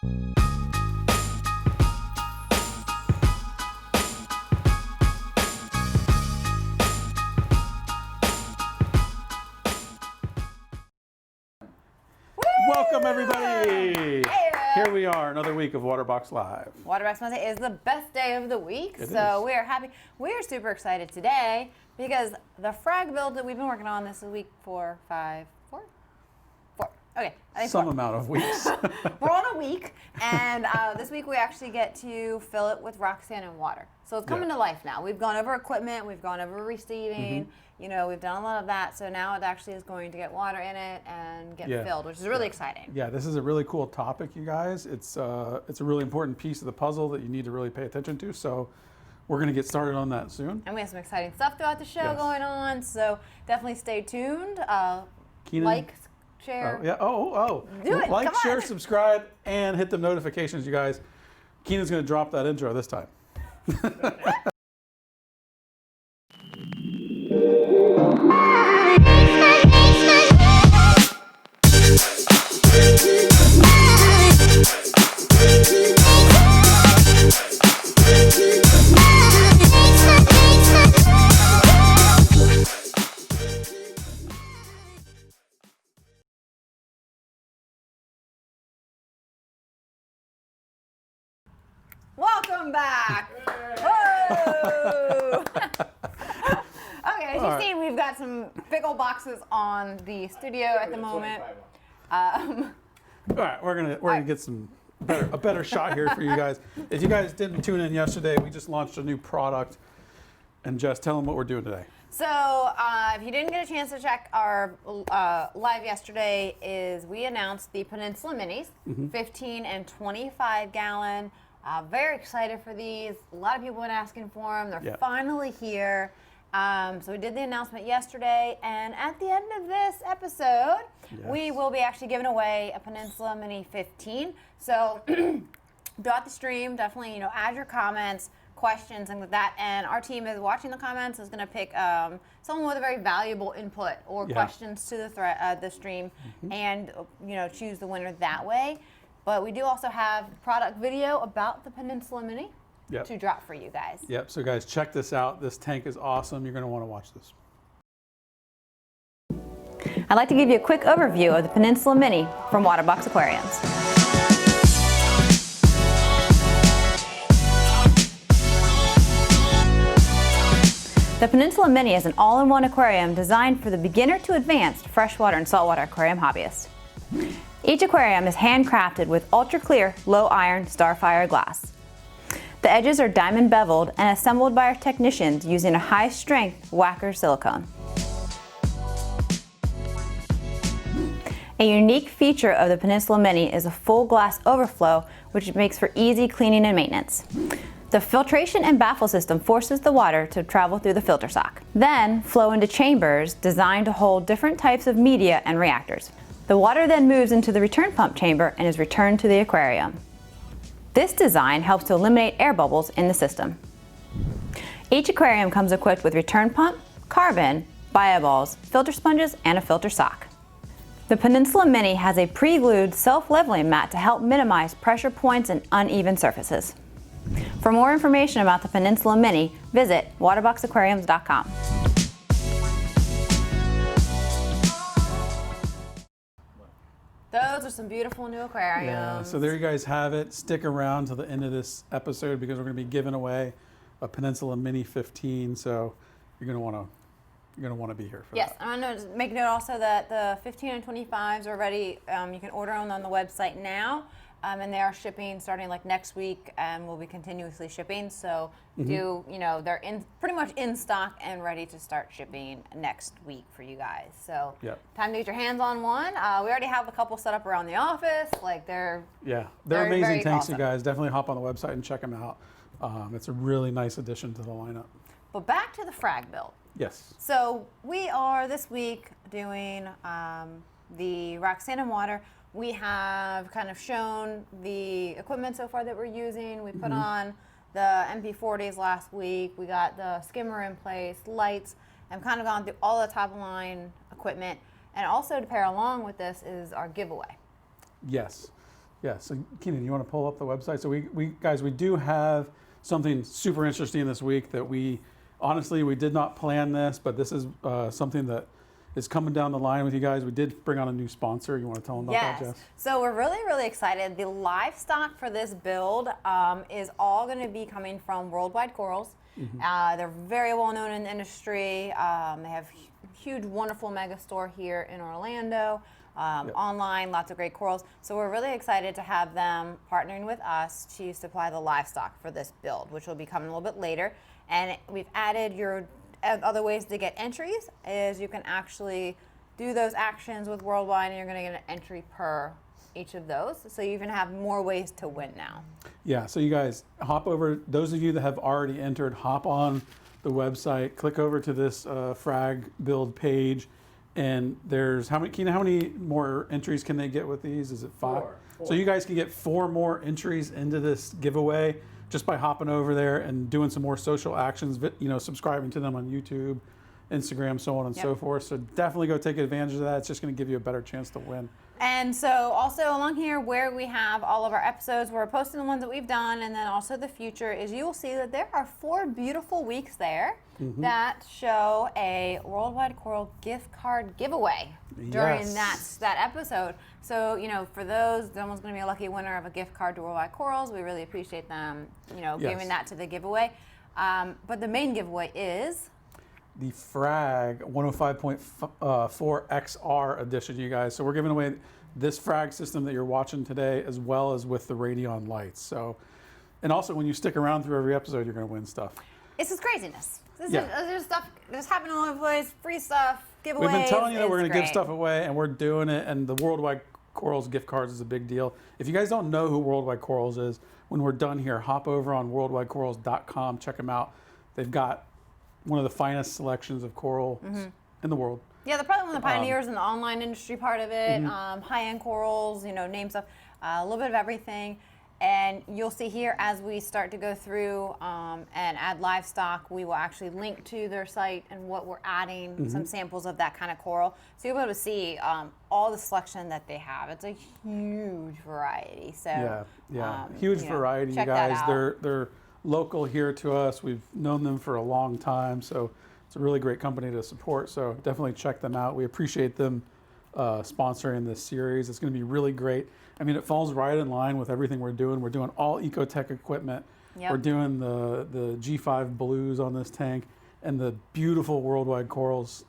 Welcome everybody! Hey there. Here we are, another week of Waterbox Live. Waterbox Wednesday is the best day of the week, It so is. we are happy. We are super excited today because the frag build that we've been working on this week for four? Okay, I think Some four. amount of weeks. We're on a week, and this week we actually get to fill it with rock, sand, and water. So it's coming Yeah. to life now. We've gone over equipment, we've gone over receiving, Mm-hmm. you know, we've done a lot of that. So now it actually is going to get water in it and get Yeah. filled, which is really exciting. Yeah, this is a really cool topic, you guys. It's a really important piece of the puzzle that you need to really pay attention to. So we're going to get started on that soon. And we have some exciting stuff throughout the show Yes. going on, so definitely stay tuned. Keenan? Like, share. Oh, yeah. Oh. Do it. Like, Come on. share, subscribe, and hit the notifications, you guys. Keenan's going to drop that intro this time. Welcome back. Whoa. Okay, as you've seen, we've got some big old boxes on the studio at the moment. All right, we're gonna get a better shot here for you guys. If you guys didn't tune in yesterday, we just launched a new product. And Jess, tell them what we're doing today. So, if you didn't get a chance to check our live yesterday, we announced the Peninsula Minis, 15 and 25 gallon. Very excited for these. A lot of people have been asking for them. They're finally here. So we did the announcement yesterday, and at the end of this episode, we will be actually giving away a Peninsula Mini 15. So throughout the stream, definitely add your comments, questions, things like that, and our team is watching the comments, is going to pick someone with a very valuable input or questions to the stream, and choose the winner that way. But we do also have product video about the Peninsula Mini to drop for you guys. Yep, so guys, check this out. This tank is awesome. You're going to want to watch this. I'd like to give you a quick overview of the Peninsula Mini from Waterbox Aquariums. The Peninsula Mini is an all-in-one aquarium designed for the beginner to advanced freshwater and saltwater aquarium hobbyist. Each aquarium is handcrafted with ultra-clear, low-iron Starfire glass. The edges are diamond beveled and assembled by our technicians using a high-strength Wacker silicone. A unique feature of the Peninsula Mini is a full glass overflow, which makes for easy cleaning and maintenance. The filtration and baffle system forces the water to travel through the filter sock, then flow into chambers designed to hold different types of media and reactors. The water then moves into the return pump chamber and is returned to the aquarium. This design helps to eliminate air bubbles in the system. Each aquarium comes equipped with return pump, carbon, bioballs, filter sponges, and a filter sock. The Peninsula Mini has a pre-glued self-leveling mat to help minimize pressure points and uneven surfaces. For more information about the Peninsula Mini, visit waterboxaquariums.com. Those are some beautiful new aquariums. Yeah, so there you guys have it. Stick around to the end of this episode because we're going to be giving away a Peninsula Mini 15. So you're going to want to be here for that. Yes, I want to make note also that the 15 and 25s are ready. You can order them on the website now. And they are shipping starting like next week, and we'll be continuously shipping. So they're pretty much in stock and ready to start shipping next week for you guys. So time to get your hands on one. We already have a couple set up around the office. Like they're amazing very tanks, awesome. you guys. Definitely hop on the website and check them out. It's a really nice addition to the lineup. But back to the frag build. Yes. So we are this week doing the rock, sand, and water. We have kind of shown the equipment so far that we're using. We put on the MP40s last week. We got the skimmer in place, lights, and kind of gone through all the top of line equipment. And also to pair along with this is our giveaway. Yes. Yeah, so Keenan, you want to pull up the website? So we do have something super interesting this week that honestly, we did not plan this, but this is something that is coming down the line with you guys. We did bring on a new sponsor. You want to tell them about that, Jess? So we're really, really excited. The livestock for this build is all going to be coming from Worldwide Corals. They're very well known in the industry. They have huge, wonderful mega store here in Orlando. Online, lots of great corals. So we're really excited to have them partnering with us to supply the livestock for this build, which will be coming a little bit later. And we've added your other ways to get entries is you can actually do those actions with Worldwide and you're going to get an entry per each of those. So you even have more ways to win now. Yeah, so you guys hop over, those of you that have already entered, hop on the website, click over to this frag build page, and there's how many more entries can they get with these? Is it 5? 4. So you guys can get 4 more entries into this giveaway just by hopping over there and doing some more social actions, subscribing to them on YouTube, Instagram, so on and so forth. So definitely go take advantage of that. It's just going to give you a better chance to win. And so also along here where we have all of our episodes, we're posting the ones that we've done, and then also the future is you will see that there are 4 beautiful weeks there that show a Worldwide Coral gift card giveaway during that episode. So, for those, someone's going to be a lucky winner of a gift card to Worldwide Corals. We really appreciate them, giving that to the giveaway. But the main giveaway is the Frag 105.4 XR edition, you guys. So we're giving away this Frag system that you're watching today, as well as with the Radion lights. So, and also when you stick around through every episode, you're going to win stuff. It's just craziness. There's stuff just happening all over the place, free stuff, giveaways. We've been telling you that we're going to give stuff away, and we're doing it. And the Worldwide Corals gift cards is a big deal. If you guys don't know who Worldwide Corals is, when we're done here, hop over on worldwidecorals.com, check them out. They've got one of the finest selections of coral in the world. Yeah, they're probably one of the pioneers in the online industry part of it. High-end corals, name stuff, a little bit of everything. And you'll see here as we start to go through and add livestock, we will actually link to their site and what we're adding, some samples of that kind of coral. So you'll be able to see all the selection that they have. It's a huge variety. So huge variety, you guys. They're local here to us. We've known them for a long time, so it's a really great company to support. So definitely check them out. We appreciate them sponsoring this series. It's going to be really great. I mean, it falls right in line with everything we're doing. We're doing all EcoTech equipment. We're doing the G5 blues on this tank and the beautiful Worldwide Corals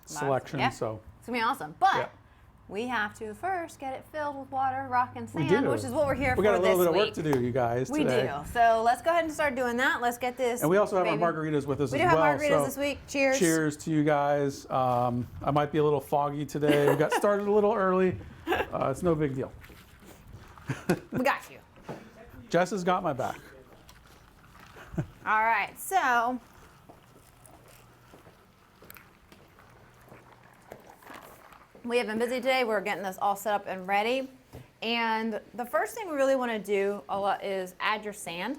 selection. So it's going to be awesome. But we have to first get it filled with water, rock, and sand, which is what we're here for this week. We got a little bit of work to do, you guys, today. We do. So let's go ahead and start doing that. Let's get this. And we also have our margaritas with us as well. We do have margaritas this week. Cheers. Cheers to you guys. I might be a little foggy today. We got started a little early. It's no big deal. We got you. Jess has got my back. All right, so we have been busy today. We're getting this all set up and ready. And the first thing we really want to do a lot is add your sand,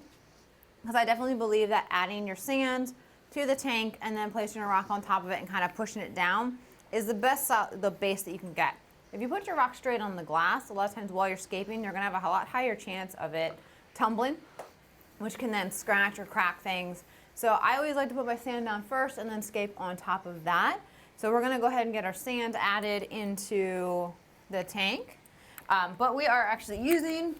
because I definitely believe that adding your sand to the tank and then placing a rock on top of it and kind of pushing it down is the base that you can get. If you put your rock straight on the glass, a lot of times while you're scaping, you're going to have a lot higher chance of it tumbling, which can then scratch or crack things. So I always like to put my sand down first and then scape on top of that. So we're going to go ahead and get our sand added into the tank. But we are actually using,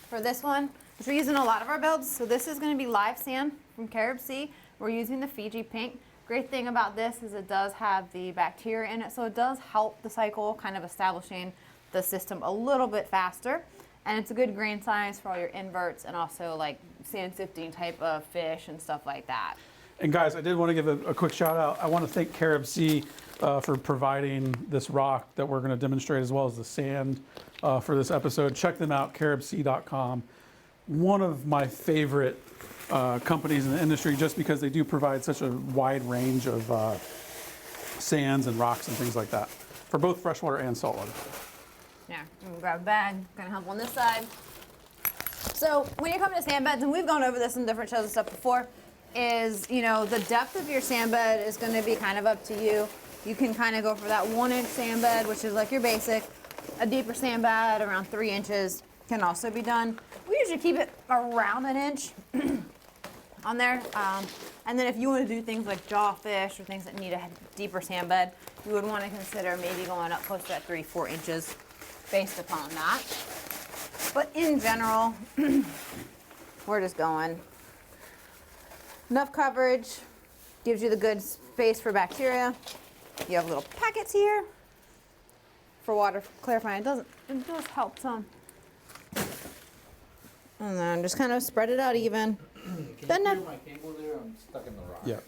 for this one, which we're using a lot of our builds. So this is going to be live sand from CaribSea. We're using the Fiji pink. Great thing about this is it does have the bacteria in it, so it does help the cycle, kind of establishing the system a little bit faster. And it's a good grain size for all your inverts and also like sand sifting type of fish and stuff like that. And guys, I did want to give a quick shout out. I want to thank CaribSea for providing this rock that we're going to demonstrate, as well as the sand for this episode. Check them out, CaribSea.com. One of my favorite companies in the industry, just because they do provide such a wide range of sands and rocks and things like that for both freshwater and saltwater. Yeah, I'm gonna grab a bag. Gonna help on this side. So when you come to sand beds, and we've gone over this in different shows and stuff before, is the depth of your sand bed is going to be kind of up to you. You can kind of go for that 1-inch sand bed, which is like your basic, A deeper sand bed around 3 inches can also be done. We usually keep it around an inch on there. And then if you want to do things like jawfish or things that need a deeper sand bed, you would want to consider maybe going up close to that 3-4 inches based upon that. But in general, we're just going. Enough coverage, gives you the good space for bacteria. You have little packets here for water clarifying. It does help some. And then just kind of spread it out even. Can you hear my cable there? I'm stuck in the rock. Yeah.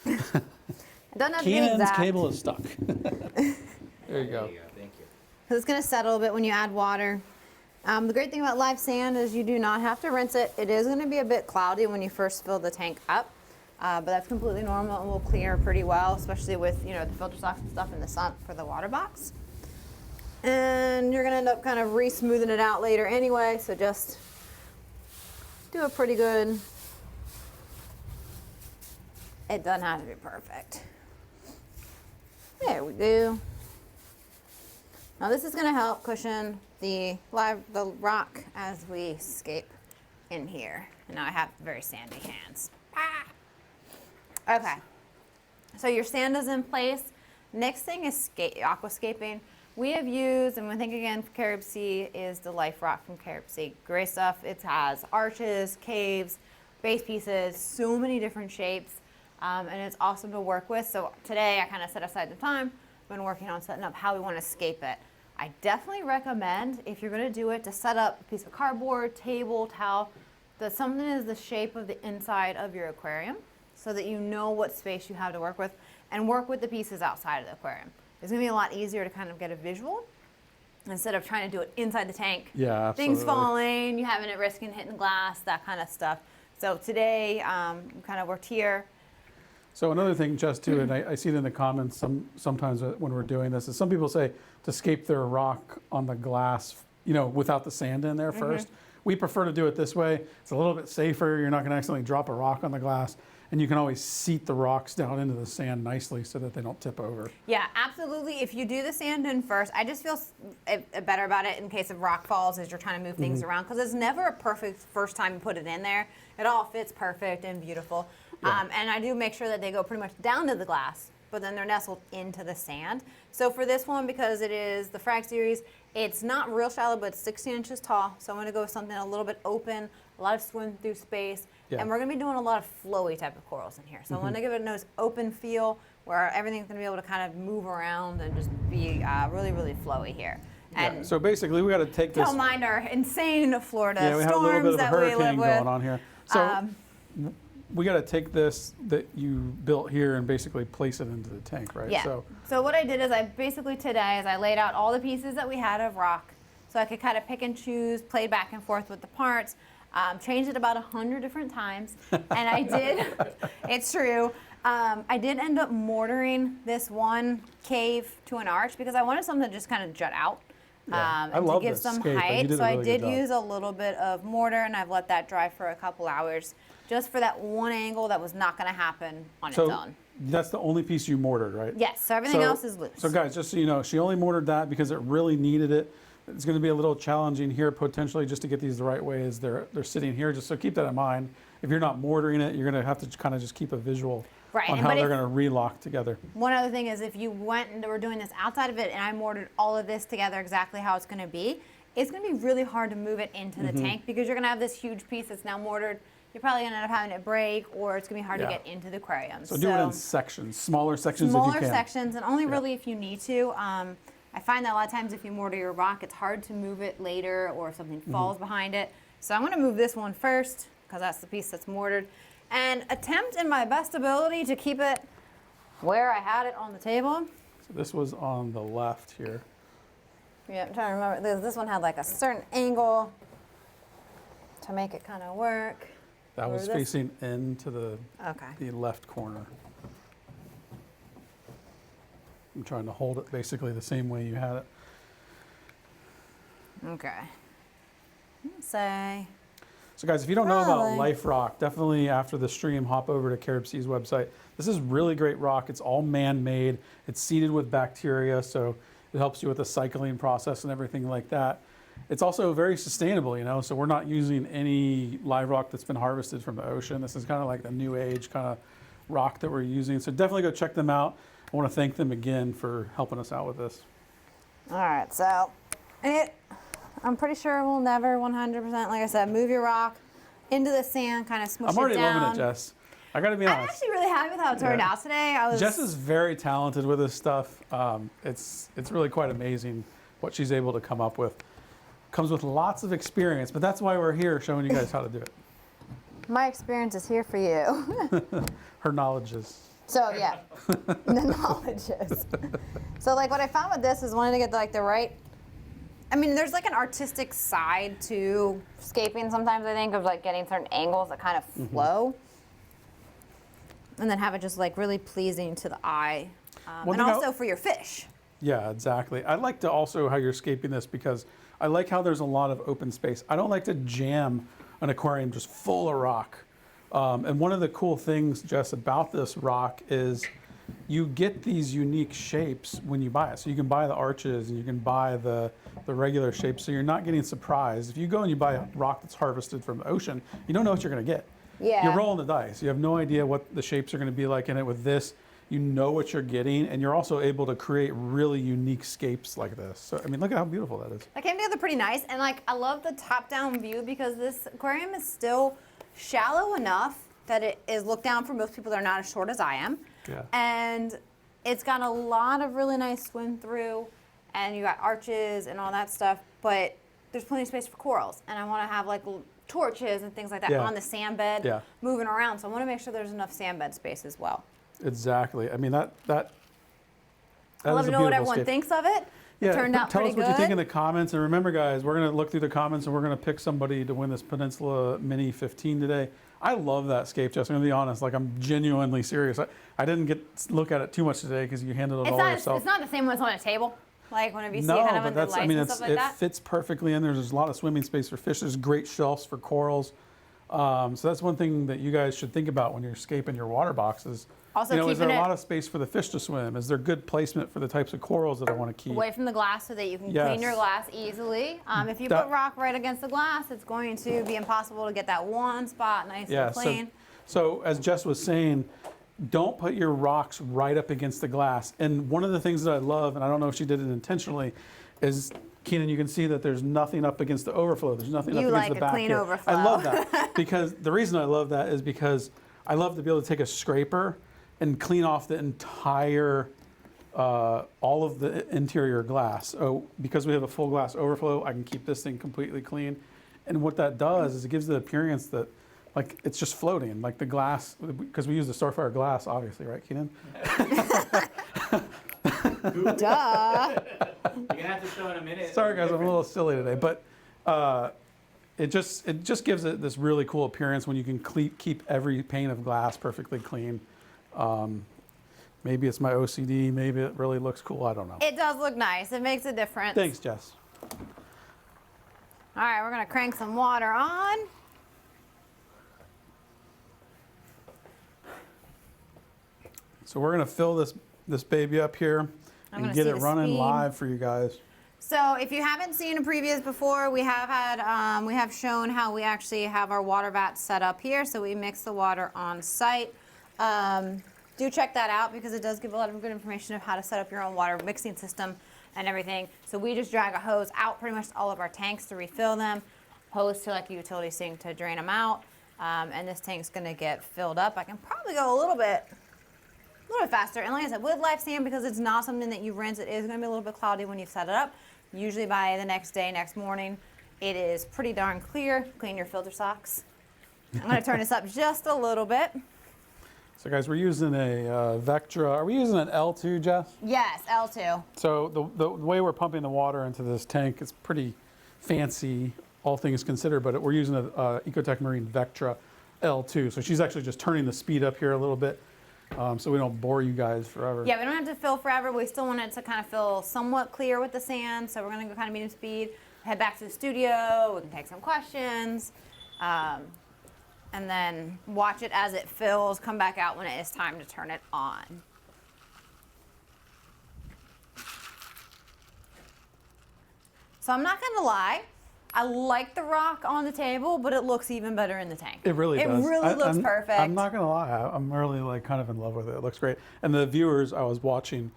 It doesn't have to be Keenan's exact. cable is stuck. There you go. Thank you. Because it's going to settle a bit when you add water. The great thing about live sand is you do not have to rinse it. It is going to be a bit cloudy when you first fill the tank up, but that's completely normal and will clear pretty well, especially with the filter socks and stuff in the sump for the water box. And you're going to end up kind of re-smoothing it out later anyway, so just do a pretty good. It doesn't have to be perfect. There we go. Now this is going to help cushion the rock as we scape in here. And now I have very sandy hands. Ah! Okay. So your sand is in place. Next thing is aquascaping. We have used, and we think again, CaribSea is the Life Rock from CaribSea. Great stuff. It has arches, caves, base pieces, so many different shapes. And it's awesome to work with. So today I kind of set aside the time. Been working on setting up how we want to scape it. I definitely recommend, if you're going to do it, to set up a piece of cardboard, table, towel, that something is the shape of the inside of your aquarium so that you know what space you have to work with, and work with the pieces outside of the aquarium. It's going to be a lot easier to kind of get a visual instead of trying to do it inside the tank. Yeah, absolutely. Things falling, you having it risking hitting glass, that kind of stuff. So today, we kind of worked here. So another thing, Jess, too, and I see it in the comments sometimes when we're doing this, is some people say to scape their rock on the glass, without the sand in there first. We prefer to do it this way. It's a little bit safer. You're not going to accidentally drop a rock on the glass, and you can always seat the rocks down into the sand nicely so that they don't tip over. Yeah, absolutely. If you do the sand in first, I just feel better about it in case of rock falls as you're trying to move things around, because it's never a perfect first time you put it in there. It all fits perfect and beautiful. Yeah. And I do make sure that they go pretty much down to the glass, but then they're nestled into the sand. So for this one, because it is the Frag series, it's not real shallow, but it's 16 inches tall. So I'm going to go with something a little bit open, a lot of swim through space. Yeah. And we're going to be doing a lot of flowy type of corals in here. So I want to give it a nice open feel where everything's going to be able to kind of move around and just be really, really flowy here. And Yeah. So basically, we got to take this. don't mind our insane Florida Yeah, we have a little bit storms of a that we live hurricane with. going on here. So we got to take this that you built here and basically place it into the tank, right? Yeah. So what I did is I laid out all the pieces that we had of rock, so I could kind of pick and choose, play back and forth with the parts, changed it about 100 different times, and I did. It's true. I did end up mortaring this one cave to an arch because I wanted something to just kind of jut out. Yeah. I And love to give this some scape. You height. did a So I really good did job. use a little bit of mortar, and I've let that dry for a couple hours just for that one angle that was not going to happen on its So own. that's the only piece you mortared, right? Yes, so everything else is loose. So guys, just so you know, she only mortared that because it really needed it. It's going to be a little challenging here potentially just to get these the right way as they're sitting here. Just so keep that in mind. If you're not mortaring it, you're going to have to kind of just keep a visual Right, on and how but they're if- going to relock together. One other thing is if you went and were doing this outside of it and I mortared all of this together exactly how it's going to be, it's going to be really hard to move it into the tank because you're going to have this huge piece that's now mortared. You're probably going to end up having it break, or it's going to be hard to Yeah. get into the aquarium. So do it in sections, smaller sections if you Smaller can. sections, and only really if you need to. I find that a lot of times if you mortar your rock, it's hard to move it later or if something falls behind it. So I'm going to move this one first because that's the piece that's mortared, and attempt in my best ability to keep it where I had it on the table. So this was on the left here. Yeah, I'm trying to remember. This one had like a certain angle to make it kind of work. That was Or this- facing into the Okay. left corner. I'm trying to hold it basically the same way you had it. Okay. Let's say. So guys, if you don't know about Probably. Life Rock, definitely after the stream, hop over to CaribSea's website. This is really great rock. It's all man-made. It's seeded with bacteria, so It helps you with the cycling process and everything like that. It's also very sustainable, you know, so we're not using any live rock that's been harvested from the ocean. This is kind of like the new age kind of rock that we're using. So definitely go check them out. I want to thank them again for helping us out with this. All right, so I'm pretty sure we'll never 100%, like I said, move your rock into the sand, kind of smush it down. I'm already loving it, Jess. I got to be honest. I'm actually really happy with how it turned out today. Jess is very talented with this stuff. It's really quite amazing what she's able to come up with. Comes with lots of experience, but that's why we're here showing you guys how to do it. My experience is here for you. Her knowledge is. So yeah, the knowledge is. So like what I found with this is wanting to get like the right, I mean there's like an artistic side to scaping sometimes I think of like getting certain angles that kind of flow. And then have it just like really pleasing to the eye. And also for your fish. Yeah, exactly. I like to also how you're scaping this because I like how there's a lot of open space. I don't like to jam an aquarium just full of rock. And one of the cool things, Jess, about this rock is you get these unique shapes when you buy it. So you can buy the arches and you can buy the regular shapes, so you're not getting surprised. If you go and you buy a rock that's harvested from the ocean, you don't know what you're going to get. Yeah. You're rolling the dice. You have no idea what the shapes are going to be like in it. With this, you know what you're getting, and you're also able to create really unique scapes like this. So, I mean, look at how beautiful that is. That came together pretty nice, and like I love the top-down view because this aquarium is still shallow enough that it is looked down for most people that are not as short as I am. Yeah. And it's got a lot of really nice swim through, and you got arches and all that stuff, but there's plenty of space for corals, and I want to have like torches and things like that on the sand bed moving around. So I want to make sure there's enough sand bed space as well. Exactly. I mean, that I love to know what everyone thinks of it. Yeah, it turned out tell pretty us what good. you think in the comments. And remember, guys, we're going to look through the comments and we're going to pick somebody to win this Peninsula Mini 15 today. I love that scape, Jess. I'm going to be honest. Like, I'm genuinely serious. I didn't get to look at it too much today because you handled it all yourself. It's not the same one that's on a table. Like whenever you see it kind of under lights and stuff like that. It fits perfectly in there. There's a lot of swimming space for fish. There's great shelves for corals. So that's one thing that you guys should think about when you're scaping your water boxes. Also, is there a lot of space for the fish to swim? Is there good placement for the types of corals that I want to keep? Away from the glass so that you can clean your glass easily. If you put rock right against the glass, it's going to be impossible to get that one spot nice and clean. So as Jess was saying, don't put your rocks right up against the glass. And one of the things that I love, and I don't know if she did it intentionally, is Keenan, you can see that there's nothing up against the overflow. There's nothing up against the back clean here. overflow. I love that because the reason I love that is because I love to be able to take a scraper and clean off the entire, all of the interior glass. So because we have a full glass overflow, I can keep this thing completely clean. And what that does is it gives the appearance that like it's just floating, like the glass, because we use the Starfire glass, obviously, right, Keenan? Duh. You're gonna have to show in a minute. Sorry, guys, I'm a little silly today, but it just gives it this really cool appearance when you can keep every pane of glass perfectly clean. Maybe it's my OCD. Maybe it really looks cool. I don't know. It does look nice. It makes a difference. Thanks, Jess. All right, we're gonna crank some water on. So we're gonna fill this baby up here and get it running live for you guys. So if you haven't seen a previous before, we have shown how we actually have our water vat set up here. So we mix the water on site. Do check that out because it does give a lot of good information of how to set up your own water mixing system and everything. So we just drag a hose out pretty much all of our tanks to refill them, hose to like a utility sink to drain them out, and this tank's gonna get filled up. I can probably go a little bit faster. And like I said, with live sand, because it's not something that you rinse, it is gonna be a little bit cloudy when you set it up. Usually by the next day, next morning, it is pretty darn clear. Clean your filter socks. I'm gonna turn this up just a little bit. So guys, we're using a Vectra. Are we using an L2, Jess? Yes, L2. So the way we're pumping the water into this tank is pretty fancy, all things considered, but we're using a EcoTech Marine Vectra L2. So she's actually just turning the speed up here a little bit so we don't bore you guys forever. Yeah, we don't have to fill forever. We still want it to kind of feel somewhat clear with the sand. So we're gonna go kind of medium speed, head back to the studio. We can take some questions. And then watch it as it fills, come back out when it is time to turn it on. So I'm not gonna lie, I like the rock on the table, but it looks even better in the tank. It really does. It really looks perfect. I'm not gonna lie, I'm really like kind of in love with it. It looks great. And the viewers I was watching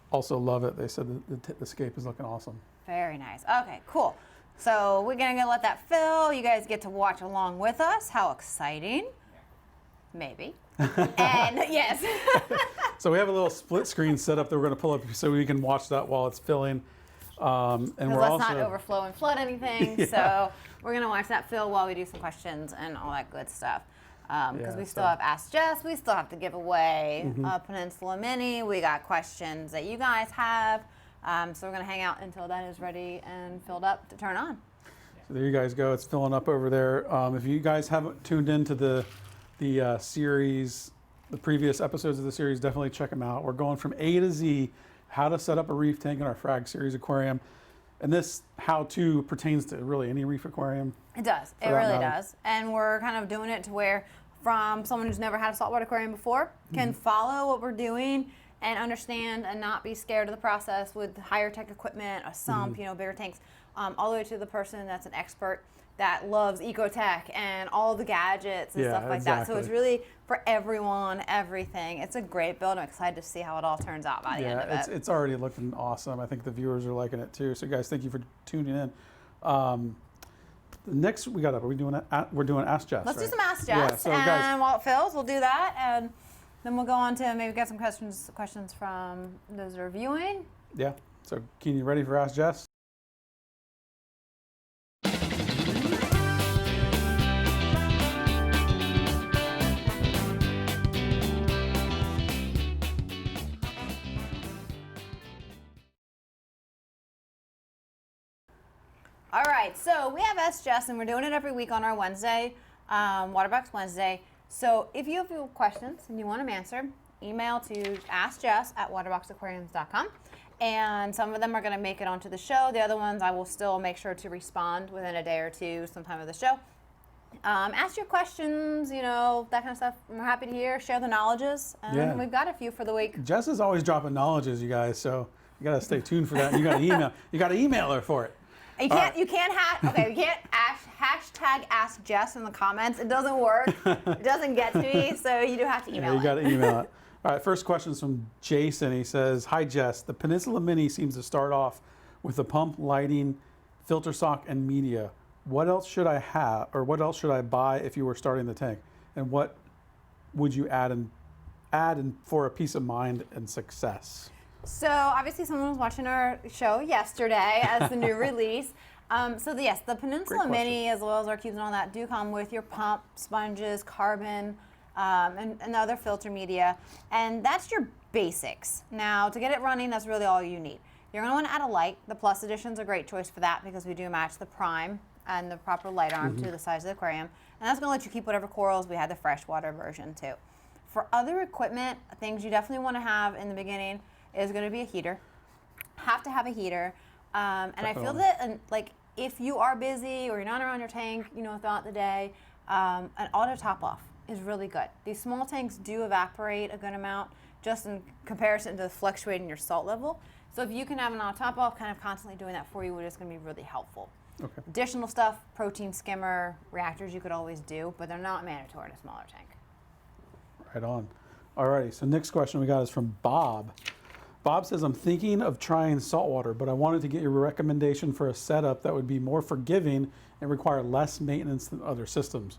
also love it. They said the scape is looking awesome. Very nice. Okay, cool. So we're gonna let that fill. You guys get to watch along with us. How exciting. Maybe. And yes. So we have a little split screen set up that we're gonna pull up so we can watch that while it's filling. And we're let's also not overflow and flood anything. Yeah. So we're gonna watch that fill while we do some questions and all that good stuff. Because we still have Ask Jess, we still have to give away a Peninsula Mini. We got questions that you guys have. So we're gonna hang out until that is ready and filled up to turn on. So there you guys go. It's filling up over there. If you guys haven't tuned into the series, the previous episodes of the series, definitely check them out. We're going from A to Z, how to set up a reef tank in our FRAG series aquarium. And this how-to pertains to really any reef aquarium. It does. It really does. And we're kind of doing it to where from someone who's never had a saltwater aquarium before can follow what we're doing and understand and not be scared of the process with higher tech equipment, a sump, you know, bigger tanks, all the way to the person that's an expert that loves EcoTech and all the gadgets and stuff like that. So it's really for everyone, everything. It's a great build. I'm excited to see how it all turns out by the end of it. It's already looking awesome. I think the viewers are liking it too. So guys, thank you for tuning in. Next we got up. Are we doing we're doing Ask Jess? Let's right? do some Ask Jess, Yeah, so and guys, while it fills, we'll do that, and then we'll go on to maybe get some questions from those that are viewing. yeah. So Keen, you ready for Ask Jess? All right, so we have Ask Jess, and we're doing it every week on our Wednesday, Waterbox Wednesday. So if you have questions and you want them answered, email to askjess@waterboxaquariums.com. And some of them are going to make it onto the show. The other ones I will still make sure to respond within a day or two, sometime of the show. Ask your questions, you know, that kind of stuff. We're happy to hear, share the knowledges. And we've got a few for the week. Jess is always dropping knowledges, you guys. So you got to stay tuned for that. And you got to email. You got to email her for it. You can't hashtag Ask Jess in the comments. It doesn't work. It doesn't get to me, so you do have to email You it. got to email it. All right, first question is from Jason. He says, "Hi Jess, the Peninsula Mini seems to start off with the pump, lighting, filter sock, and media. What else should I have, or what else should I buy if you were starting the tank? And what would you add in for a peace of mind and success?" So obviously someone was watching our show yesterday as the new release. Yes, the Peninsula Mini as well as our cubes and all that do come with your pump, sponges, carbon, and other filter media. And that's your basics. Now to get it running, that's really all you need. You're going to want to add a light. The Plus Edition's a great choice for that because we do match the prime and the proper light arm to the size of the aquarium. And that's going to let you keep whatever corals. We had the freshwater version too. For other equipment, things you definitely want to have in the beginning is going to be a heater. Have to have a heater. And I feel that like if you are busy or you're not around your tank, you know, throughout the day, an auto top off is really good. These small tanks do evaporate a good amount just in comparison to fluctuating your salt level. So if you can have an auto top off kind of constantly doing that for you, it's going to be really helpful. Okay. Additional stuff, protein skimmer, reactors you could always do, but they're not mandatory in a smaller tank. Right on. Alrighty, so next question we got is from Bob. Bob says, "I'm thinking of trying saltwater, but I wanted to get your recommendation for a setup that would be more forgiving and require less maintenance than other systems.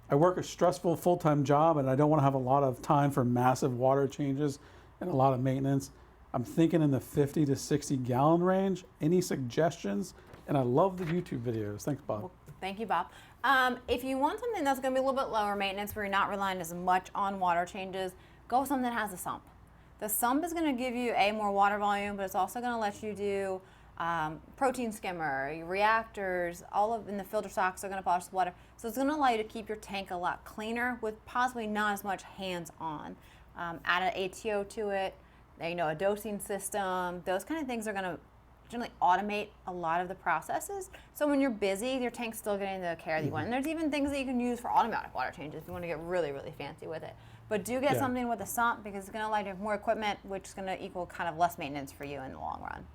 I work a stressful full-time job and I don't want to have a lot of time for massive water changes and a lot of maintenance. I'm thinking in the 50 to 60 gallon range. Any suggestions? And I love the YouTube videos." Thanks, Bob. Well, thank you, Bob. If you want something that's going to be a little bit lower maintenance where you're not relying as much on water changes, go with something that has a sump. The sump is going to give you more water volume, but it's also going to let you do protein skimmer, your reactors, in the filter socks are going to polish the water. So it's going to allow you to keep your tank a lot cleaner with possibly not as much hands-on. Add an ATO to it, you know, a dosing system. Those kind of things are going to generally automate a lot of the processes. So when you're busy, your tank's still getting the care that you want. And there's even things that you can use for automatic water changes if you want to get really, really fancy with it. But do get something with a sump because it's going to allow you to have more equipment, which is going to equal kind of less maintenance for you in the long run.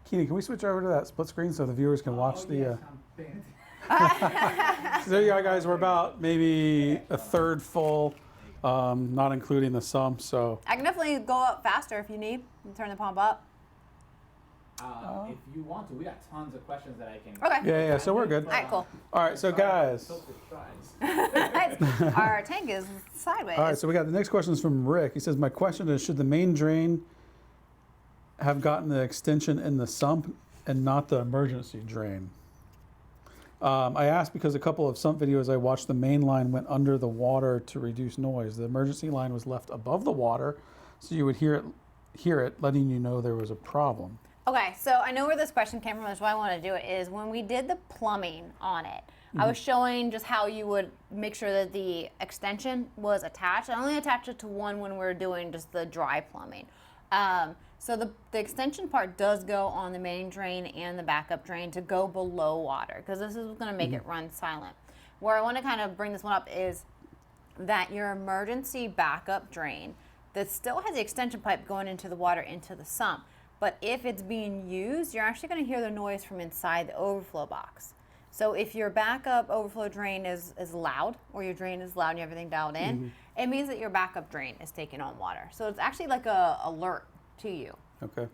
Keenan, can we switch over to that split screen so the viewers can watch the... Yes, I'm paying So there you go, guys. We're about maybe a third full, not including the sump. So I can definitely go up faster if you need. And turn the pump up. If you want to, we got tons of questions that I can. Okay. yeah. So we're good. All right, cool. All right, so guys. Our tank is sideways. All right, so we got the next question is from Rick. He says, my question is, should the main drain have gotten the extension in the sump and not the emergency drain? I asked because a couple of sump videos I watched, the main line went under the water to reduce noise. The emergency line was left above the water, so you would hear it, letting you know there was a problem. Okay, so I know where this question came from. That's why I want to do it. Is when we did the plumbing on it, I was showing just how you would make sure that the extension was attached. I only attached it to one when we were doing just the dry plumbing. So the extension part does go on the main drain and the backup drain to go below water, because this is going to make it run silent. Where I want to kind of bring this one up is that your emergency backup drain that still has the extension pipe going into the water into the sump, but if it's being used, you're actually going to hear the noise from inside the overflow box. So if your backup overflow drain is loud, or your drain is loud and you have everything dialed in, it means that your backup drain is taking on water. So it's actually like a alert to you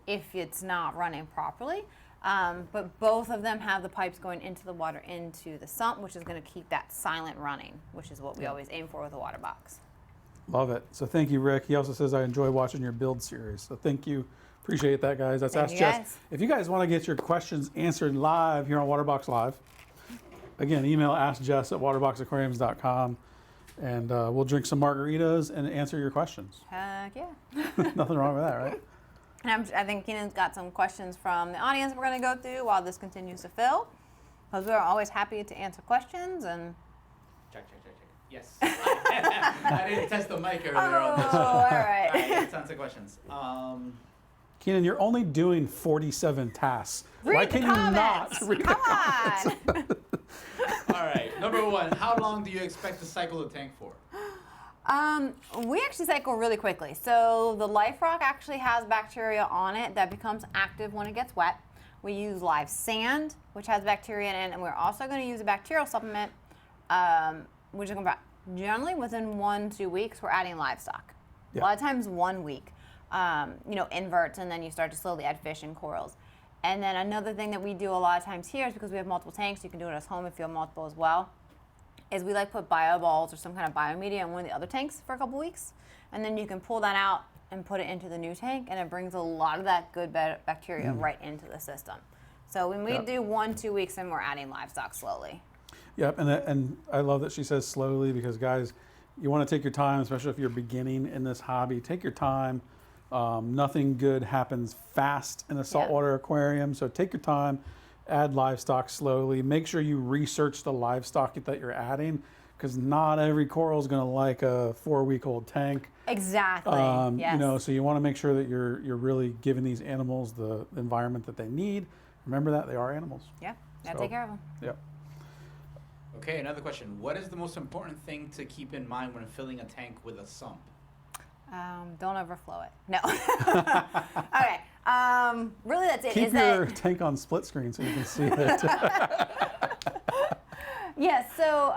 if it's not running properly. But both of them have the pipes going into the water into the sump, which is going to keep that silent running, which is what we always aim for with a water box. Love it. So thank you, Rick. He also says, I enjoy watching your build series. So thank you. Appreciate that, guys. That's Ask Jess. If you guys want to get your questions answered live here on Waterbox Live, again, email askjess@waterboxaquariums.com, and we'll drink some margaritas and answer your questions. Heck yeah. Nothing wrong with that, right? And I think Keenan's got some questions from the audience we're going to go through while this continues to fill, because we're always happy to answer questions. And Check. Yes. I didn't test the mic earlier on this one. all right. I got tons of questions. Keenan, you're only doing 47 tasks. Read Why the can you not comments. read the Come comments? on. All right. Number one, how long do you expect to cycle the tank for? We actually cycle really quickly. So the life rock actually has bacteria on it that becomes active when it gets wet. We use live sand, which has bacteria in it, and we're also going to use a bacterial supplement, which is going to be generally within 1-2 weeks. We're adding livestock. Yeah. A lot of times 1 week. Inverts, and then you start to slowly add fish and corals. And then another thing that we do a lot of times here is, because we have multiple tanks, you can do it at home if you have multiple as well, is we like put bio balls or some kind of biomedia in one of the other tanks for a couple weeks, and then you can pull that out and put it into the new tank, and it brings a lot of that good bacteria right into the system. So when we do 1-2 weeks, then we're adding livestock slowly. Yep, and I love that she says slowly, because guys, you want to take your time, especially if you're beginning in this hobby. Take your time. Nothing good happens fast in a saltwater aquarium, so take your time, add livestock slowly. Make sure you research the livestock that you're adding, because not every coral is going to like a 4-week-old tank. Exactly. Yes. So you want to make sure that you're really giving these animals the environment that they need. Remember that they are animals. Yeah, gotta take care of them. Yep. Okay, another question. What is the most important thing to keep in mind when filling a tank with a sump? Don't overflow it. No. Okay. Really, that's it. Keep your tank on split screen so you can see it. Yes. So,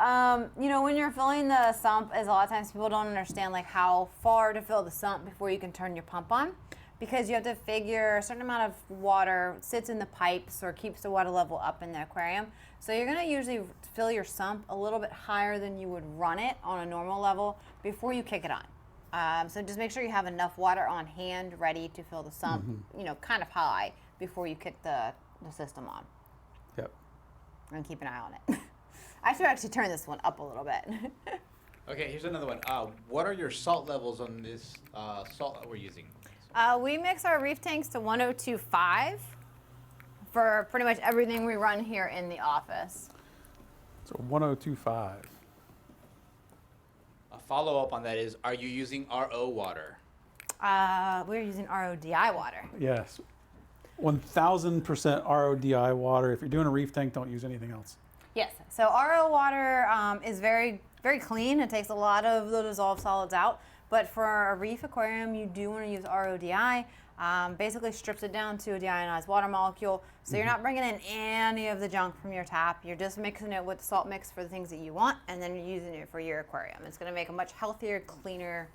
when you're filling the sump, is a lot of times people don't understand like how far to fill the sump before you can turn your pump on, because you have to figure a certain amount of water sits in the pipes or keeps the water level up in the aquarium. So you're gonna usually fill your sump a little bit higher than you would run it on a normal level before you kick it on. So just make sure you have enough water on hand ready to fill the sump, kind of high before you kick the system on. Yep. And keep an eye on it. I should actually turn this one up a little bit. Okay, here's another one. What are your salt levels on this salt that we're using? We mix our reef tanks to 102.5 for pretty much everything we run here in the office. So 102.5. A follow-up on that is, are you using RO water? We're using RODI water. Yes. 1,000% RODI water. If you're doing a reef tank, don't use anything else. Yes. So RO water is very, very clean. It takes a lot of the dissolved solids out. But for a reef aquarium, you do want to use RODI. basically strips it down to a deionized water molecule. So you're not bringing in any of the junk from your tap. You're just mixing it with the salt mix for the things that you want, and then you're using it for your aquarium. It's going to make a much healthier, cleaner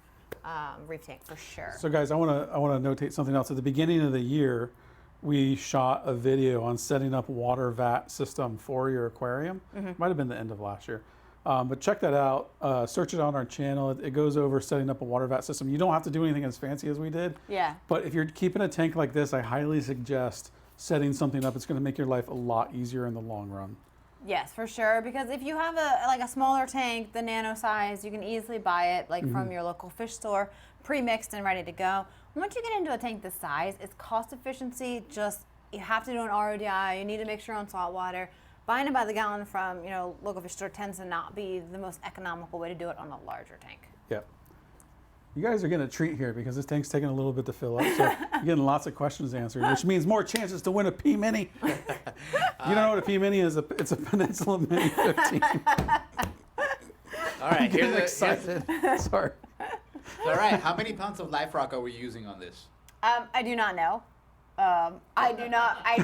reef tank for sure. So guys, I want to notate something else. At the beginning of the year, we shot a video on setting up water vat system for your aquarium. Might have been the end of last year. But check that out. Search it on our channel. It goes over setting up a water vat system. You don't have to do anything as fancy as we did. Yeah. But if you're keeping a tank like this, I highly suggest setting something up. It's going to make your life a lot easier in the long run. Yes, for sure. Because if you have a smaller tank, the nano size, you can easily buy it from your local fish store, pre-mixed and ready to go. Once you get into a tank this size, it's cost efficiency. You have to do an RODI. You need to mix your own salt water. Buying it by the gallon from local fish store tends to not be the most economical way to do it on a larger tank. Yep. You guys are getting a treat here because this tank's taking a little bit to fill up, so you're getting lots of questions answered, which means more chances to win a P Mini. You don't know what a P Mini is? It's a Peninsula Mini 15. All right, Getting excited. Sorry. All right, how many pounds of live rock are we using on this? I do not know. I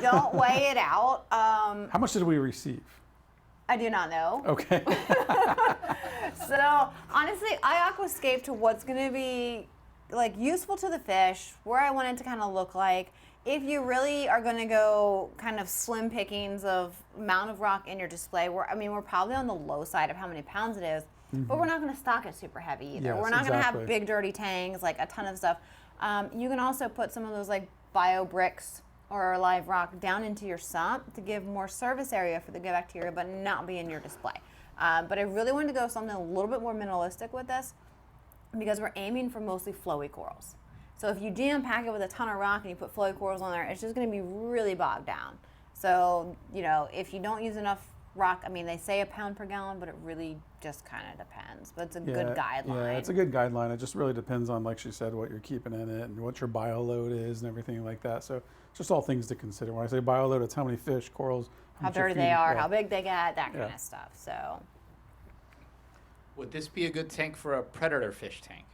don't weigh it out. How much did we receive? I do not know. Okay. So honestly, I aquascape to what's going to be useful to the fish, where I want it to kind of look like. If you really are going to go kind of slim pickings of amount of rock in your display, we're probably on the low side of how many pounds it is, but we're not going to stock it super heavy either. Yes, we're not going to exactly. have big dirty tanks, like a ton of stuff. You can also put some of those bio bricks or live rock down into your sump to give more surface area for the good bacteria, but not be in your display. But I really wanted to go something a little bit more minimalistic with this because we're aiming for mostly flowy corals. So if you jam pack it with a ton of rock and you put flowy corals on there, it's just going to be really bogged down. So, if you don't use enough rock, they say a pound per gallon, but it really just kind of depends. But it's a good guideline. Yeah, it's a good guideline. It just really depends on, like she said, what you're keeping in it and what your bio load is and everything like that. So it's just all things to consider. When I say bio load, it's how many fish, corals, how much you're dirty they feeding. are, Yeah. how big they get, that kind of stuff. So, Would this be a good tank for a predator fish tank?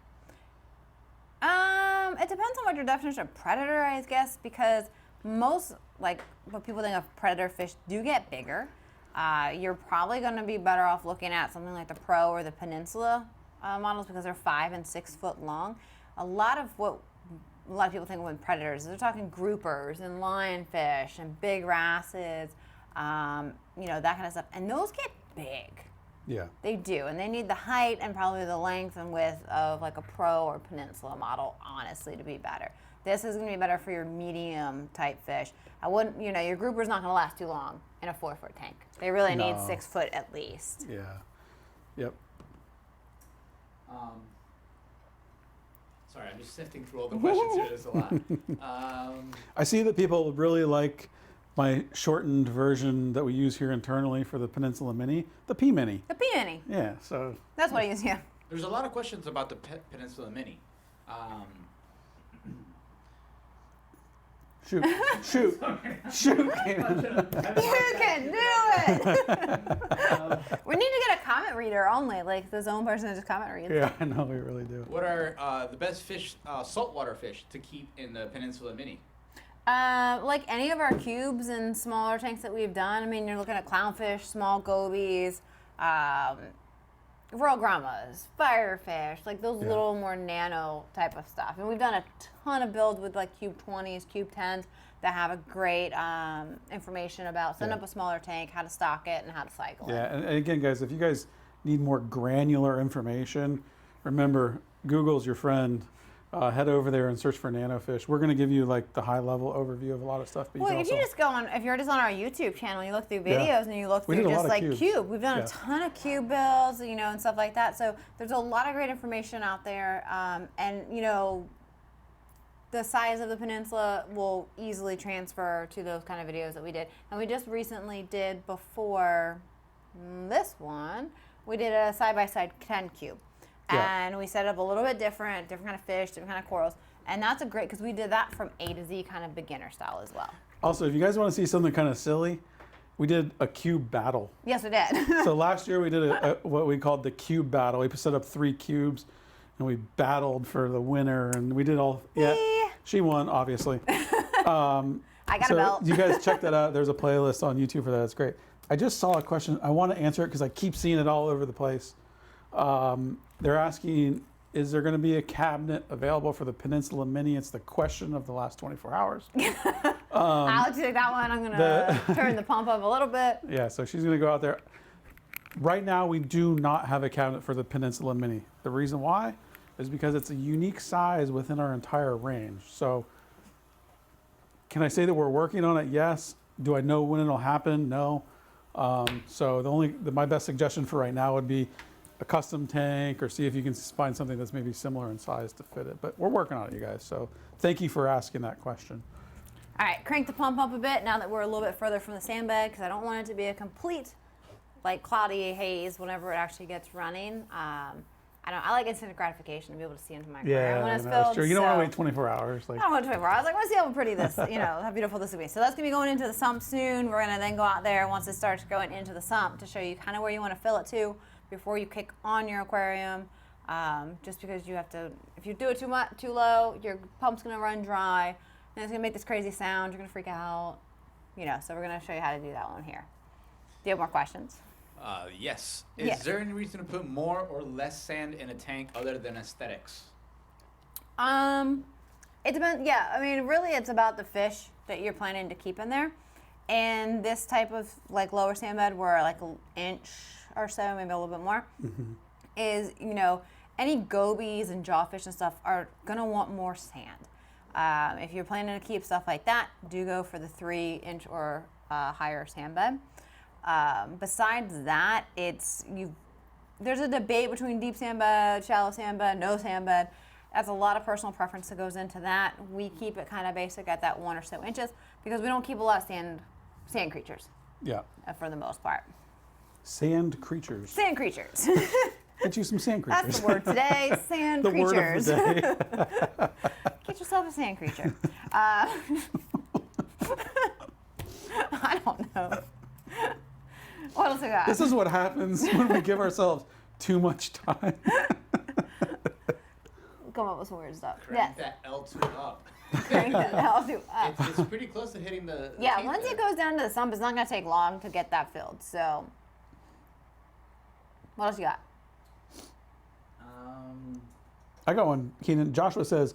it depends on what your definition of predator, I guess, because most, what people think of predator fish do get bigger. You're probably going to be better off looking at something like the Pro or the Peninsula models because they're 5 and 6 foot long. A lot of people think of predators, they're talking groupers and lionfish and big wrasses, that kind of stuff. And those get big. Yeah. They do, and they need the height and probably the length and width of a Pro or Peninsula model, honestly, to be better. This is going to be better for your medium type fish. I wouldn't, your grouper's not going to last too long in a 4-foot tank. They really need 6 foot at least. Yeah. Yep. Sorry, I'm just sifting through all the questions here. There's a lot. I see that people really like my shortened version that we use here internally for the Peninsula Mini, the P Mini. The P Mini. Yeah, so. That's what I use, yeah. There's a lot of questions about the Peninsula Mini. Shoot, Kanan. You can do it! We need to get a comment reader only, the zone person just comment reads. Yeah, I know, we really do. What are the best fish, saltwater fish, to keep in the Peninsula Mini? Like any of our cubes and smaller tanks that we've done, you're looking at clownfish, small gobies, royal grommas, firefish, those little more nano type of stuff. And we've done a ton of builds with cube 20s, cube 10s that have a great information about setting up a smaller tank, how to stock it, and how to cycle it. Yeah, and again, guys, if you guys need more granular information, remember, Google's your friend. Head over there and search for nanofish. We're going to give you the high level overview of a lot of stuff. But Well, if you're just on our YouTube channel, you look through videos and you look We through did a just lot of cubes. cube. We've done Yeah. a ton of cube builds, and stuff like that. So there's a lot of great information out there. And the size of the Peninsula will easily transfer to those kind of videos that we did. And we just recently did, before this one, we did a side-by-side 10 cube. Yeah. And we set up a little bit different kind of fish, different kind of corals. And that's because we did that from A to Z kind of beginner style as well. Also, if you guys want to see something kind of silly, we did a cube battle. Yes, we did. So last year we did what we called the cube battle. We set up 3 cubes and we battled for the winner, and we did all. Yeah. She won, obviously. I got a So belt. you guys check that out. There's a playlist on YouTube for that. It's great. I just saw a question. I want to answer it because I keep seeing it all over the place. They're asking, is there going to be a cabinet available for the Peninsula Mini? It's the question of the last 24 hours. Alex, take that one. I'm going to turn the pump up a little bit. Yeah, so she's going to go out there. Right now, we do not have a cabinet for the Peninsula Mini. The reason why is because it's a unique size within our entire range. So can I say that we're working on it? Yes. Do I know when it'll happen? No. So my best suggestion for right now would be a custom tank, or see if you can find something that's maybe similar in size to fit it. But we're working on it, you guys. So thank you for asking that question. All right, crank the pump up a bit now that we're a little bit further from the sand bed, because I don't want it to be a complete like cloudy haze whenever it actually gets running. I like instant gratification to be able to see into my aquarium when it's no, filled. that's true. You don't want to so- wait 24 hours. I don't want 24 hours. Like, let's see how pretty this, how beautiful this will be. So that's gonna be going into the sump soon. We're gonna then go out there once it starts going into the sump to show you kind of where you want to fill it to before you kick on your aquarium. Just because you have to, if you do it too low, your pump's gonna run dry, and it's gonna make this crazy sound. You're gonna freak out. So we're gonna show you how to do that one here. Do you have more questions? Yes. Yes. Is there any reason to put more or less sand in a tank other than aesthetics? It depends. Yeah, I mean, really, it's about the fish that you're planning to keep in there. And this type of like lower sand bed, where like an inch or so, maybe a little bit more, is any gobies and jawfish and stuff are gonna want more sand. If you're planning to keep stuff like that, do go for the 3-inch or higher sand bed. Besides that, there's a debate between deep sand bed, shallow sand bed, no sand bed. That's a lot of personal preference that goes into that. We keep it kind of basic at that 1 or so inches because we don't keep a lot of sand creatures. Yeah. For the most part. Sand creatures. Sand creatures. Get you some sand creatures. That's the word today. Sand the creatures. word of the day. Get yourself a sand creature. I don't know. What else we got? This is what happens when we give ourselves too much time. Come up with some weird stuff. Crank that L2 up. Crank that L2 up. It's pretty close to hitting the Yeah, tank once there. it goes down to the sump, it's not going to take long to get that filled. So, what else you got? I got one, Keenan. Joshua says,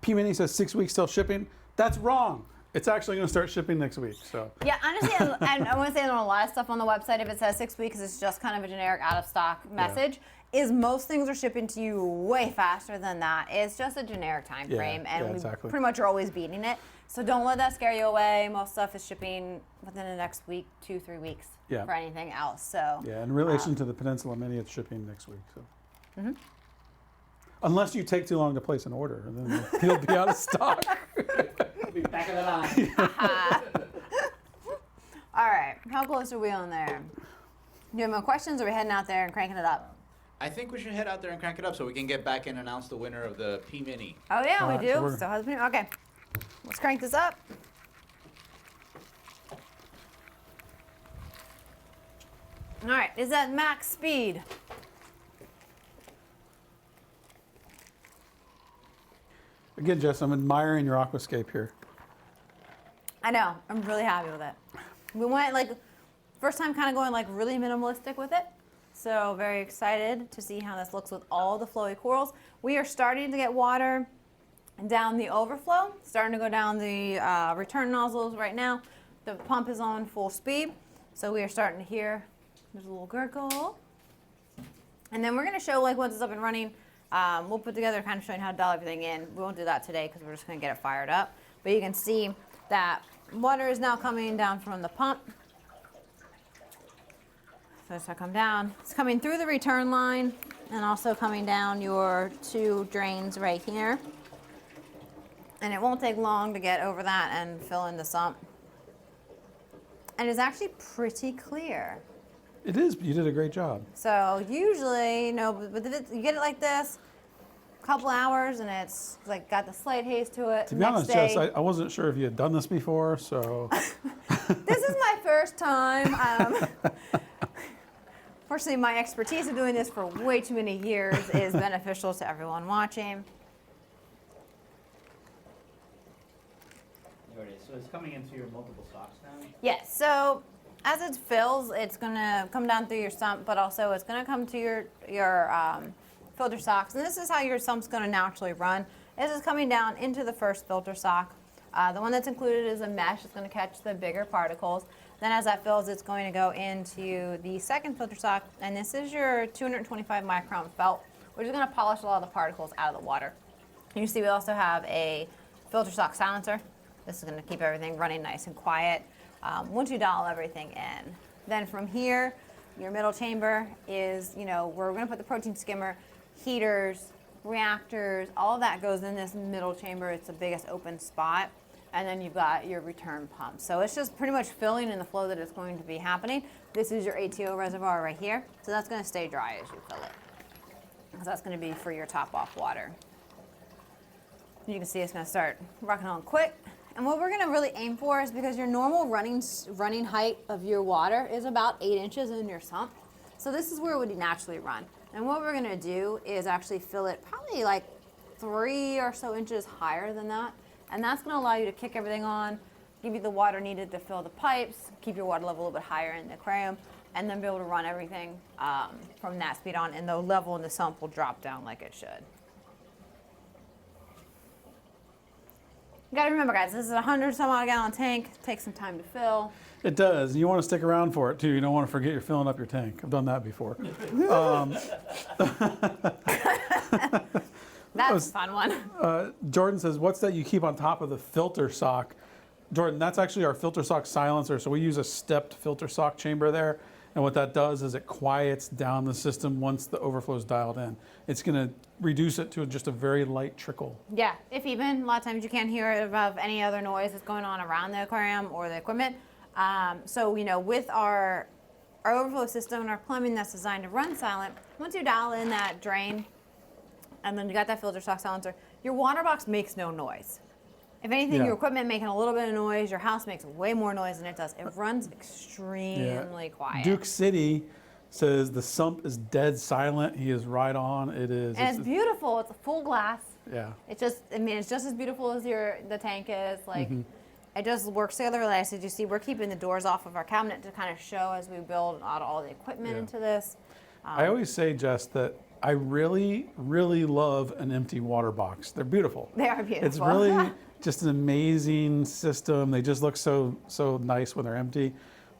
P-Mini says 6 weeks till shipping. That's wrong. It's actually going to start shipping next week. So Yeah, honestly, and I want to say on a lot of stuff on the website, if it says 6 weeks, it's just kind of a generic out of stock message. Is most things are shipping to you way faster than that. It's just a generic time frame, and we exactly. pretty much are always beating it. So don't let that scare you away. Most stuff is shipping within the next week, 2-3 weeks for anything else. So yeah, in relation to the Peninsula Mini, it's shipping next week. So. Unless you take too long to place an order, and then you'll be out of stock. Be back of the line. All right, how close are we on there? Do you have more questions, or are we heading out there and cranking it up? I think we should head out there and crank it up so we can get back and announce the winner of the P-Mini. Oh yeah, we do. so we're- Still has been okay. Let's crank this up. All right, is that max speed? Again, Jess, I'm admiring your aquascape here. I know. I'm really happy with it. We went first time kind of going really minimalistic with it. So very excited to see how this looks with all the flowy corals. We are starting to get water down the overflow, starting to go down the return nozzles right now. The pump is on full speed. So we are starting to hear there's a little gurgle. And then we're going to show once it's up and running, we'll put together kind of showing how to dial everything in. We won't do that today because we're just going to get it fired up. But you can see that water is now coming down from the pump. So it's going to come down. It's coming through the return line and also coming down your 2 drains right here. And it won't take long to get over that and fill in the sump. And it's actually pretty clear. It is. You did a great job. So usually, but you get it like this, a couple hours, and it's got the slight haze to it. To be honest, Jess, I wasn't sure if you had done this before, so. This is my first time. Fortunately, my expertise of doing this for way too many years is beneficial to everyone watching. So it's coming into your multiple stocks now? Yes, so as it fills, it's gonna come down through your sump, but also it's gonna come to your filter socks. And this is how your sump's gonna naturally run. This is coming down into the first filter sock. The one that's included is a mesh. It's gonna catch the bigger particles. Then as that fills, it's going to go into the second filter sock. And this is your 225 micron felt, which is gonna polish a lot of the particles out of the water. You see we also have a filter sock silencer. This is gonna keep everything running nice and quiet. Once you dial everything in. Then from here, your middle chamber is, where we're gonna put the protein skimmer, heaters, reactors, all of that goes in this middle chamber. It's the biggest open spot. And then you've got your return pump. So it's just pretty much filling in the flow that is going to be happening. This is your ATO reservoir right here. So that's gonna stay dry as you fill it. Because that's gonna be for your top off water. You can see it's gonna start rocking on quick. And what we're gonna really aim for is, because your normal running height of your water is about 8 inches in your sump. So this is where it would naturally run. And what we're gonna do is actually fill it probably like 3 or so inches higher than that. And that's gonna allow you to kick everything on, give you the water needed to fill the pipes, keep your water level a little bit higher in the aquarium, and then be able to run everything from that speed on, and the level in the sump will drop down like it should. You gotta remember, guys, this is a 100-some-odd gallon tank. It takes some time to fill. It does. You want to stick around for it too. You don't want to forget you're filling up your tank. I've done that before. That's a fun one. Jordan says, what's that you keep on top of the filter sock? Jordan, that's actually our filter sock silencer. So we use a stepped filter sock chamber there. And what that does is it quiets down the system once the overflow is dialed in. It's going to reduce it to just a very light trickle. Yeah, if even. A lot of times you can't hear it above any other noise that's going on around the aquarium or the equipment. So, with our overflow system and our plumbing that's designed to run silent, once you dial in that drain, and then you got that filter sock silencer, your water box makes no noise. If anything, Yeah. your equipment making a little bit of noise, your house makes way more noise than it does. It runs extremely quiet. Duke City says the sump is dead silent. He is right on. It is. And it's beautiful. It's a full glass. Yeah. It's just as beautiful as the tank is. Like, it just works together really nice. As you see, we're keeping the doors off of our cabinet to kind of show as we build out all the equipment into this. I always say, Jess, that I really, really love an empty water box. They're beautiful. They are beautiful. It's really just an amazing system. They just look so nice when they're empty.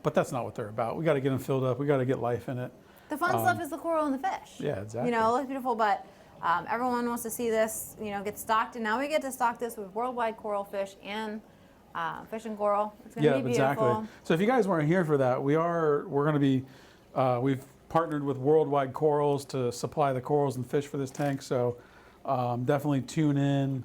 But that's not what they're about. We got to get them filled up. We got to get life in it. The fun stuff is the coral and the fish. Yeah, exactly. It looks beautiful, but everyone wants to see this, get stocked. And now we get to stock this with worldwide coral fish and fish and coral. It's going to be beautiful. Exactly. So if you guys weren't here for that, we're going to be, we've partnered with Worldwide Corals to supply the corals and fish for this tank. So definitely tune in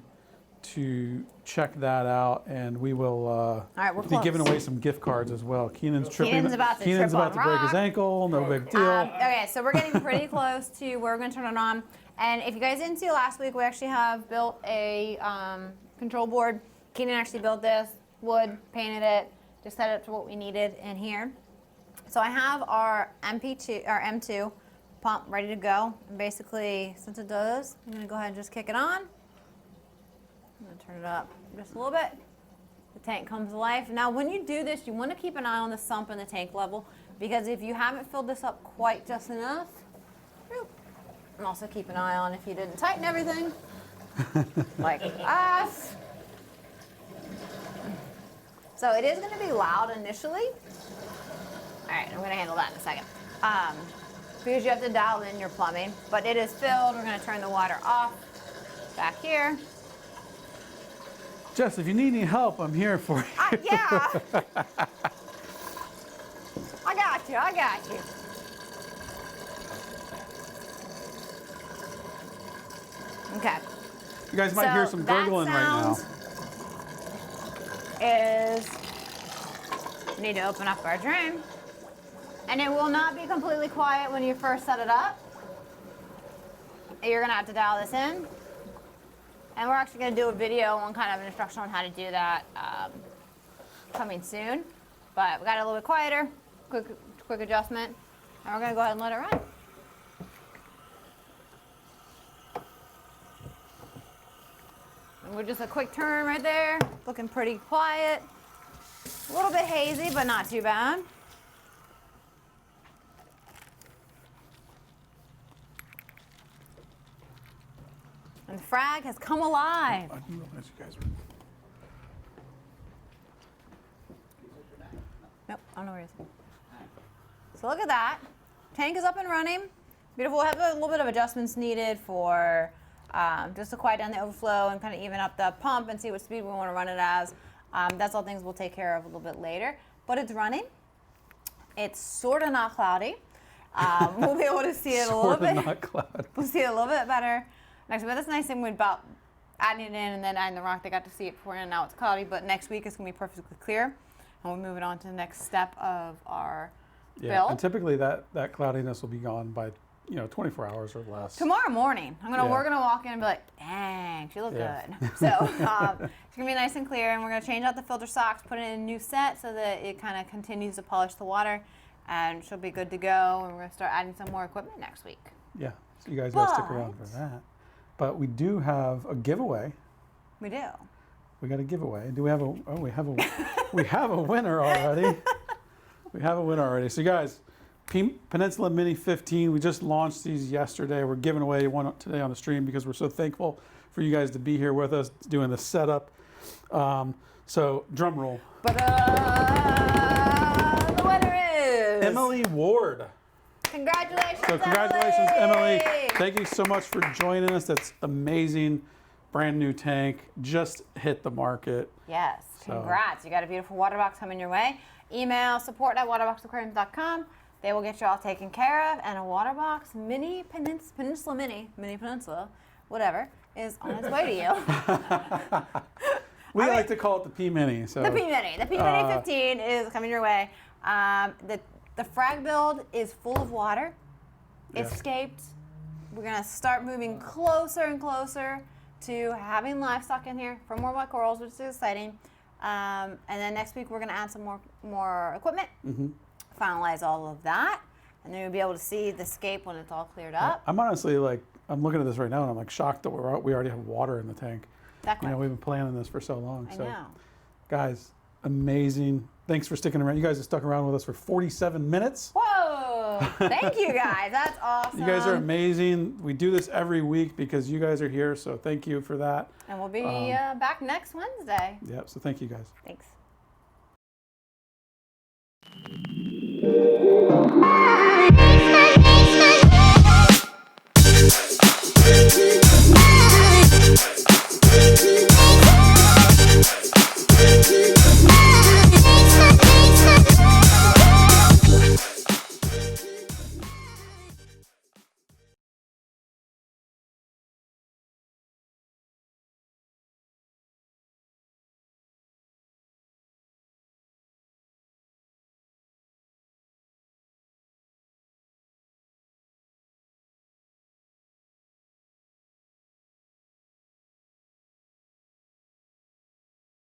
to check that out, and we will All right, we're be giving close. away some gift cards as well. Keenan's about to Keenan's trip about to on break his rock. ankle. No big deal. Okay, so we're getting pretty close to where we're going to turn it on. And if you guys didn't see last week, we actually have built a control board. Keenan actually built this, wood, painted it, just set it up to what we needed in here. So I have our M2 pump ready to go. And basically, since it does, I'm going to go ahead and just kick it on. I'm going to turn it up just a little bit. The tank comes to life. Now, when you do this, you want to keep an eye on the sump and the tank level, because if you haven't filled this up quite just enough, and also keep an eye on if you didn't tighten everything, like us. So it is going to be loud initially. All right, I'm going to handle that in a second. Because you have to dial in your plumbing, but it is filled. We're going to turn the water off back here. Jess, if you need any help, I'm here for you. Yeah. I got you. Okay. You guys might hear some gurgling right now. Is we need to open up our drain, and it will not be completely quiet when you first set it up. You're gonna have to dial this in, and we're actually gonna do a video on kind of an instruction on how to do that coming soon. But we got it a little bit quieter, quick adjustment, and we're gonna go ahead and let it run. And we're just a quick turn right there, looking pretty quiet. A little bit hazy, but not too bad. And the frag has come alive. I didn't realize you guys were. Nope, I don't know where it is. So look at that. Tank is up and running. Beautiful. We'll have a little bit of adjustments needed for just to quiet down the overflow and kind of even up the pump and see what speed we want to run it as. That's all things we'll take care of a little bit later. But it's running. It's sort of not cloudy. We'll be able to see it a little bit. Not cloudy. We'll see it a little bit better next week. But that's the nice thing about adding it in and then adding the rock. They got to see it before and now it's cloudy. But next week it's going to be perfectly clear. And we're moving on to the next step of our build. And typically that cloudiness will be gone by 24 hours or less. Tomorrow morning, we're gonna walk in and be like, dang, she looked good. So it's gonna be nice and clear, and we're gonna change out the filter socks, put it in a new set so that it kind of continues to polish the water, and she'll be good to go. And we're gonna start adding some more equipment next week. Yeah, so you guys gotta stick around for that. But we do have a giveaway. We do. We got a giveaway. Do we have a? Oh, we have a. We have a winner already. We have a winner already. So, guys, Peninsula Mini 15. We just launched these yesterday. We're giving away one today on the stream because we're so thankful for you guys to be here with us doing the setup. So, drum roll. The winner is Emily Ward. Congratulations, So, congratulations, Emily. Thank you so much for joining us. That's amazing. Brand new tank. Just hit the market. Yes, congrats. You got a beautiful water box coming your way. Email support@waterboxaquariums.com. They will get you all taken care of. And a water box, Peninsula Mini, Peninsula, whatever, is on its way to you. We like to call it the P Mini. So the P Mini. The P Mini 15 is coming your way. The frag build is full of water. It's scaped. We're going to start moving closer and closer to having livestock in here for more white corals, which is exciting. And then next week we're going to add some more equipment, finalize all of that, and then you'll be able to see the scape when it's all cleared up. I'm honestly I'm looking at this right now and I'm like shocked that we already have water in the tank. That quick. We've been planning this for so long. I So, know. guys, amazing. Thanks for sticking around. You guys have stuck around with us for 47 minutes. Whoa! Thank you guys. That's awesome. You guys are amazing. We do this every week because you guys are here. So thank you for that. And we'll be back next Wednesday. Yeah. So thank you guys. Thanks.